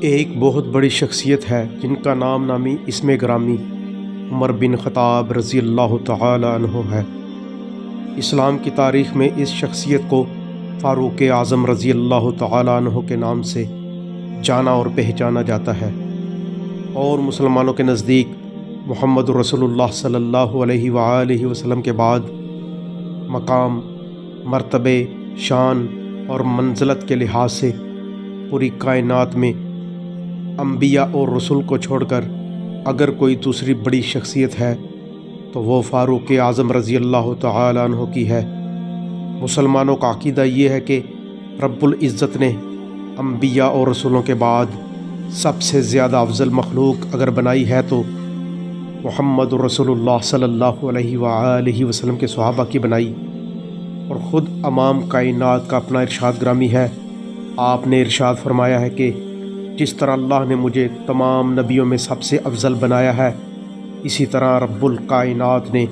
ایک بہت بڑی شخصیت ہے جن کا نام نامی اسم گرامی عمر بن خطاب رضی اللہ تعالی عنہ ہے۔ اسلام کی تاریخ میں اس شخصیت کو فاروق اعظم رضی اللہ تعالی عنہ کے نام سے جانا اور پہچانا جاتا ہے، اور مسلمانوں کے نزدیک محمد رسول اللہ صلی اللہ علیہ وآلہ وسلم کے بعد مقام، مرتبے، شان اور منزلت کے لحاظ سے پوری کائنات میں انبیاء اور رسول کو چھوڑ کر اگر کوئی دوسری بڑی شخصیت ہے تو وہ فاروق اعظم رضی اللہ تعالی عنہ کی ہے۔ مسلمانوں کا عقیدہ یہ ہے کہ رب العزت نے انبیاء اور رسولوں کے بعد سب سے زیادہ افضل مخلوق اگر بنائی ہے تو محمد رسول اللہ صلی اللہ علیہ وآلہ وسلم کے صحابہ کی بنائی، اور خود امام کائنات کا اپنا ارشاد گرامی ہے۔ آپ نے ارشاد فرمایا ہے کہ جس طرح اللہ نے مجھے تمام نبیوں میں سب سے افضل بنایا ہے، اسی طرح رب الکائنات نے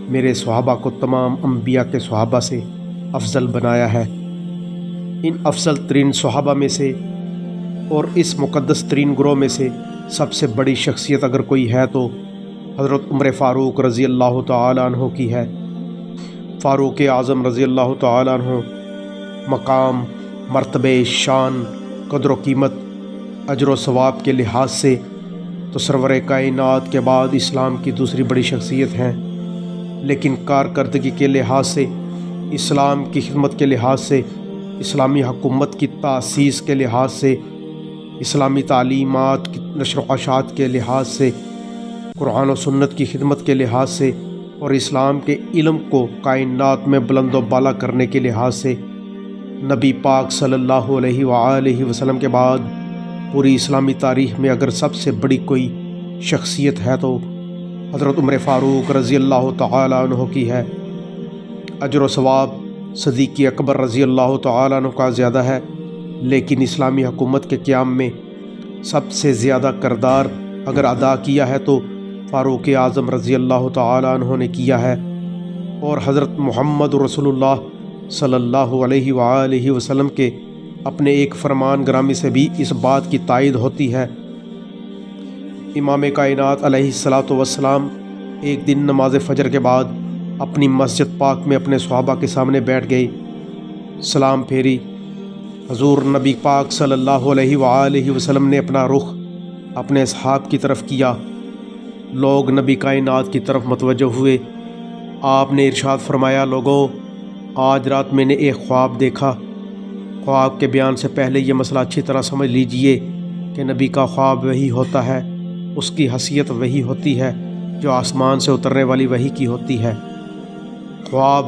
میرے صحابہ کو تمام انبیاء کے صحابہ سے افضل بنایا ہے۔ ان افضل ترین صحابہ میں سے اور اس مقدس ترین گروہ میں سے سب سے بڑی شخصیت اگر کوئی ہے تو حضرت عمر فاروق رضی اللہ تعالی عنہ کی ہے۔ فاروق اعظم رضی اللہ تعالی عنہ مقام، مرتبے، شان، قدر و قیمت، اجر و ثواب کے لحاظ سے تو سرور کائنات کے بعد اسلام کی دوسری بڑی شخصیت ہیں، لیکن کارکردگی کے لحاظ سے، اسلام کی خدمت کے لحاظ سے، اسلامی حکومت کی تاسیس کے لحاظ سے، اسلامی تعلیمات کی نشر و اشاعت کے لحاظ سے، قرآن و سنت کی خدمت کے لحاظ سے، اور اسلام کے علم کو کائنات میں بلند و بالا کرنے کے لحاظ سے نبی پاک صلی اللہ علیہ وآلہ وسلم کے بعد پوری اسلامی تاریخ میں اگر سب سے بڑی کوئی شخصیت ہے تو حضرت عمر فاروق رضی اللہ تعالی عنہ کی ہے۔ اجر و ثواب صدیق اکبر رضی اللہ تعالی عنہ کا زیادہ ہے، لیکن اسلامی حکومت کے قیام میں سب سے زیادہ کردار اگر ادا کیا ہے تو فاروق اعظم رضی اللہ تعالی عنہ نے کیا ہے، اور حضرت محمد رسول اللہ صلی اللہ علیہ وآلہ وسلم کے اپنے ایک فرمان گرامی سے بھی اس بات کی تائید ہوتی ہے۔ امام کائنات علیہ الصلاۃ والسلام ایک دن نماز فجر کے بعد اپنی مسجد پاک میں اپنے صحابہ کے سامنے بیٹھ گئے، سلام پھیری۔ حضور نبی پاک صلی اللہ علیہ وآلہ وسلم نے اپنا رخ اپنے اصحاب کی طرف کیا، لوگ نبی کائنات کی طرف متوجہ ہوئے۔ آپ نے ارشاد فرمایا، لوگو، آج رات میں نے ایک خواب دیکھا۔ خواب کے بیان سے پہلے یہ مسئلہ اچھی طرح سمجھ لیجئے کہ نبی کا خواب وحی ہوتا ہے، اس کی حیثیت وحی ہوتی ہے جو آسمان سے اترنے والی وحی کی ہوتی ہے۔ خواب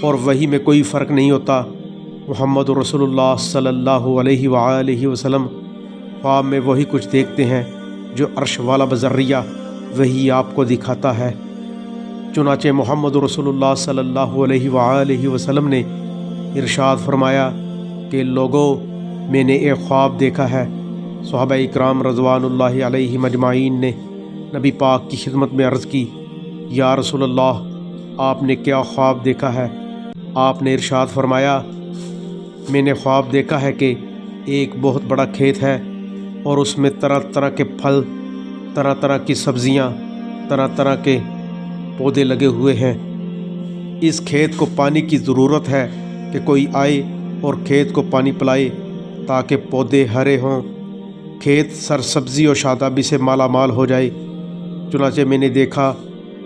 اور وحی میں کوئی فرق نہیں ہوتا۔ محمد رسول اللہ صلی اللہ علیہ وآلہ وسلم خواب میں وہی کچھ دیکھتے ہیں جو عرش والا بذریہ وحی آپ کو دکھاتا ہے۔ چنانچہ محمد رسول اللہ صلی اللہ علیہ وآلہ وسلم نے ارشاد فرمایا کہ لوگو، میں نے ایک خواب دیکھا ہے۔ صحابہ اکرام رضوان اللہ علیہ مجمعین نے نبی پاک کی خدمت میں عرض کی، یا رسول اللہ، آپ نے کیا خواب دیکھا ہے؟ آپ نے ارشاد فرمایا، میں نے خواب دیکھا ہے کہ ایک بہت بڑا کھیت ہے اور اس میں طرح طرح کے پھل، طرح طرح کی سبزیاں، طرح طرح کے پودے لگے ہوئے ہیں۔ اس کھیت کو پانی کی ضرورت ہے کہ کوئی آئے اور کھیت کو پانی پلائے تاکہ پودے ہرے ہوں، کھیت سرسبزی اور شادابی سے مالا مال ہو جائے۔ چنانچہ میں نے دیکھا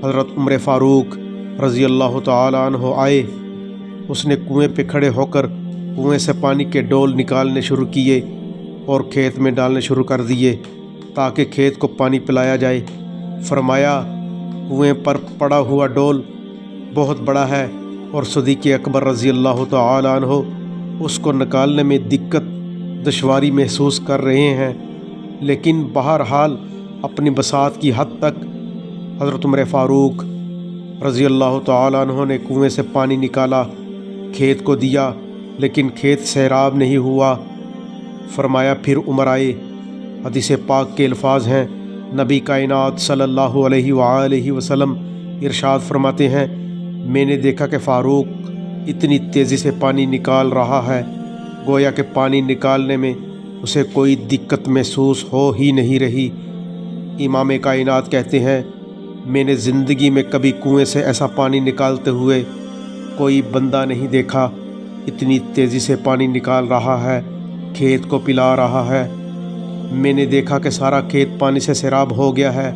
حضرت عمر فاروق رضی اللہ تعالی عنہ آئے، اس نے کنویں پہ کھڑے ہو کر کنویں سے پانی کے ڈول نکالنے شروع کیے اور کھیت میں ڈالنے شروع کر دیے تاکہ کھیت کو پانی پلایا جائے۔ فرمایا، کنویں پر پڑا ہوا ڈول بہت بڑا ہے اور صدیق اکبر رضی اللہ تعالی عنہ اس کو نکالنے میں دقت دشواری محسوس کر رہے ہیں، لیکن بہرحال اپنی بساط کی حد تک حضرت عمر فاروق رضی اللہ تعالی عنہ نے کنویں سے پانی نکالا، کھیت کو دیا، لیکن کھیت سیراب نہیں ہوا۔ فرمایا، پھر عمر آئے۔ حدیث پاک کے الفاظ ہیں، نبی کائنات صلی اللہ علیہ وآلہ وسلم ارشاد فرماتے ہیں، میں نے دیکھا کہ فاروق اتنی تیزی سے پانی نکال رہا ہے گویا کہ پانی نکالنے میں اسے کوئی دقت محسوس ہو ہی نہیں رہی۔ امام کائنات کہتے ہیں، میں نے زندگی میں کبھی کنویں سے ایسا پانی نکالتے ہوئے کوئی بندہ نہیں دیکھا، اتنی تیزی سے پانی نکال رہا ہے، کھیت کو پلا رہا ہے۔ میں نے دیکھا کہ سارا کھیت پانی سے سیراب ہو گیا ہے،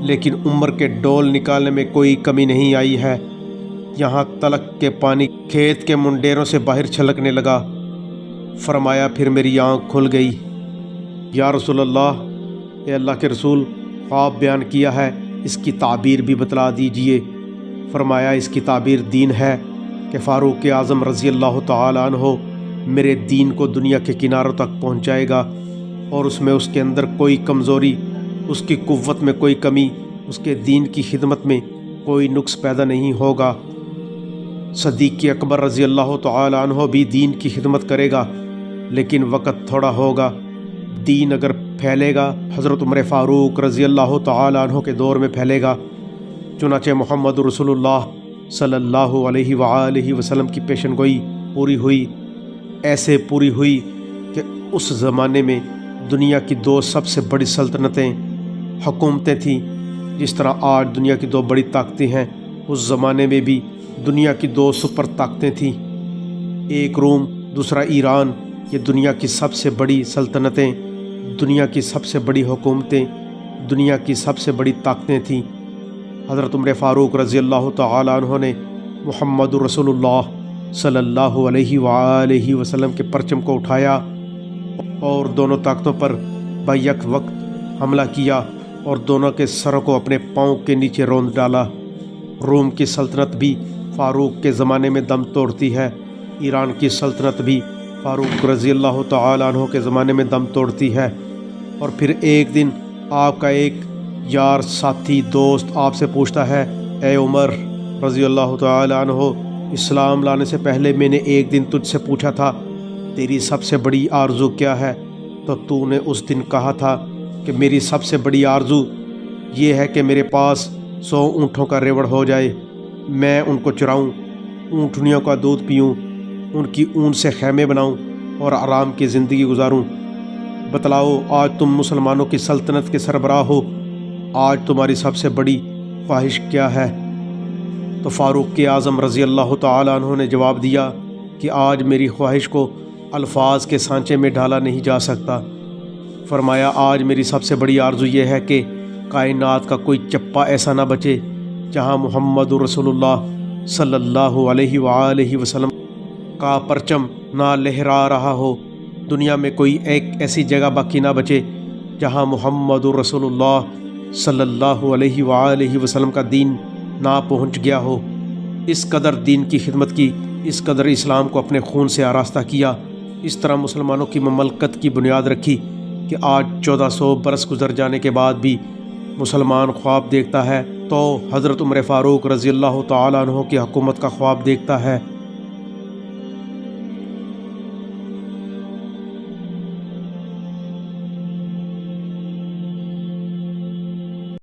لیکن عمر کے ڈول نکالنے میں کوئی کمی نہیں آئی ہے، یہاں تلک کے پانی کھیت کے منڈیروں سے باہر چھلکنے لگا۔ فرمایا پھر میری آنکھ کھل گئی۔ یا رسول اللہ، اے اللہ کے رسول، خواب بیان کیا ہے، اس کی تعبیر بھی بتلا دیجئے۔ فرمایا اس کی تعبیر دین ہے کہ فاروق اعظم رضی اللہ تعالی عنہ میرے دین کو دنیا کے کناروں تک پہنچائے گا، اور اس میں اس کے اندر کوئی کمزوری، اس کی قوت میں کوئی کمی، اس کے دین کی خدمت میں کوئی نقص پیدا نہیں ہوگا۔ صدیق اکبر رضی اللہ تعالی عنہ بھی دین کی خدمت کرے گا، لیکن وقت تھوڑا ہوگا۔ دین اگر پھیلے گا حضرت عمر فاروق رضی اللہ تعالی عنہ کے دور میں پھیلے گا۔ چنانچہ محمد رسول اللہ صلی اللہ علیہ وآلہ وسلم کی پیشن گوئی پوری ہوئی، ایسے پوری ہوئی کہ اس زمانے میں دنیا کی دو سب سے بڑی سلطنتیں، حکومتیں تھیں۔ جس طرح آج دنیا کی دو بڑی طاقتیں ہیں، اس زمانے میں بھی دنیا کی دو سپر طاقتیں تھیں، ایک روم، دوسرا ایران۔ یہ دنیا کی سب سے بڑی سلطنتیں، دنیا کی سب سے بڑی حکومتیں، دنیا کی سب سے بڑی طاقتیں تھیں۔ حضرت عمر فاروق رضی اللہ تعالی عنہ نے محمد رسول اللہ صلی اللہ علیہ وآلہ وسلم کے پرچم کو اٹھایا اور دونوں طاقتوں پر بیک وقت حملہ کیا اور دونوں کے سروں کو اپنے پاؤں کے نیچے روند ڈالا۔ روم کی سلطنت بھی فاروق کے زمانے میں دم توڑتی ہے، ایران کی سلطنت بھی فاروق رضی اللہ تعالی عنہ کے زمانے میں دم توڑتی ہے۔ اور پھر ایک دن آپ کا ایک یار، ساتھی، دوست آپ سے پوچھتا ہے، اے عمر رضی اللہ تعالی عنہ، اسلام لانے سے پہلے میں نے ایک دن تجھ سے پوچھا تھا تیری سب سے بڑی آرزو کیا ہے، تو نے اس دن کہا تھا کہ میری سب سے بڑی آرزو یہ ہے کہ میرے پاس 100 اونٹوں کا ریوڑ ہو جائے، میں ان کو چراؤں، اونٹنیوں کا دودھ پیوں، ان کی اون سے خیمے بناؤں اور آرام کی زندگی گزاروں۔ بتلاؤ آج تم مسلمانوں کی سلطنت کے سربراہ ہو، آج تمہاری سب سے بڑی خواہش کیا ہے؟ تو فاروق اعظم رضی اللہ تعالی عنہ نے جواب دیا کہ آج میری خواہش کو الفاظ کے سانچے میں ڈھالا نہیں جا سکتا۔ فرمایا آج میری سب سے بڑی آرزو یہ ہے کہ کائنات کا کوئی چپا ایسا نہ بچے جہاں محمد رسول اللہ صلی اللہ علیہ وآلہ وسلم کا پرچم نہ لہرا رہا ہو۔ دنیا میں کوئی ایک ایسی جگہ باقی نہ بچے جہاں محمد رسول اللہ صلی اللہ علیہ وآلہ وسلم کا دین نہ پہنچ گیا ہو۔ اس قدر دین کی خدمت کی، اس قدر اسلام کو اپنے خون سے آراستہ کیا، اس طرح مسلمانوں کی مملکت کی بنیاد رکھی کہ آج 1400 برس گزر جانے کے بعد بھی مسلمان خواب دیکھتا ہے تو حضرت عمر فاروق رضی اللہ تعالی عنہ کی حکومت کا خواب دیکھتا ہے۔